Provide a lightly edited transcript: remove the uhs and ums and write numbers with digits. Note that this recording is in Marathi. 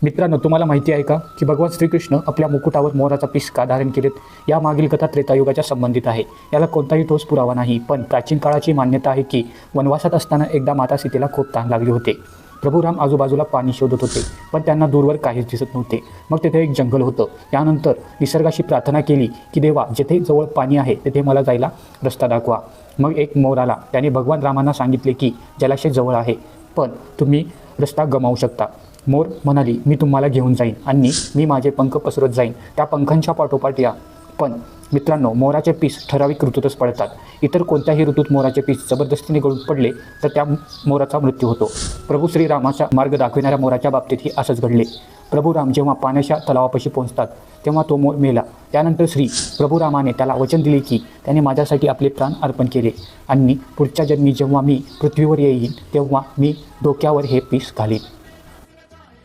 मित्रांनो, तुम्हाला माहिती आहे का की भगवान श्रीकृष्ण आपल्या मुकुटावर मोराचा पीस का धारण केलेत? या मागील कथा त्रेतायुगाच्या संबंधित आहे. याला कोणताही ठोस पुरावा नाही, पण प्राचीन काळाची मान्यता आहे की वनवासात असताना एकदा माता सीतेला खूप तहान लागली होते. प्रभू राम आजूबाजूला पाणी शोधत होते, पण त्यांना दूरवर काहीच दिसत नव्हते. मग तेथे एक जंगल होतं. यानंतर निसर्गाशी प्रार्थना केली की देवा, जेथे जवळ पाणी आहे तेथे मला जायला रस्ता दाखवा. मग एक मोर आला. त्याने भगवान रामांना सांगितले की जलाशय जवळ आहे, पण तुम्ही रस्ता गमावू शकता. मोर म्हणाली, मी तुम्हाला घेऊन जाईन आणि मी माझे पंख पसरत जाईन, त्या पंखांच्या पाठोपाठ या. पण मित्रांनो, मोराचे पीस ठराविक ऋतूतच पडतात. इतर कोणत्याही ऋतूत मोराचे पीस जबरदस्तीने गळून पडले तर त्या मोराचा मृत्यू होतो. प्रभू श्रीरामाचा मार्ग दाखविणाऱ्या मोराच्या बाबतीतही असंच घडले. प्रभू राम जेव्हा पाण्याच्या तलावापाशी पोहोचतात तेव्हा तो मोर मेला. त्यानंतर प्रभू रामाने त्याला वचन दिले की त्याने माझ्यासाठी आपले प्राण अर्पण केले आणि पुढच्या जन्मी जेव्हा मी पृथ्वीवर येईन तेव्हा मी डोक्यावर हे पीस घालीन.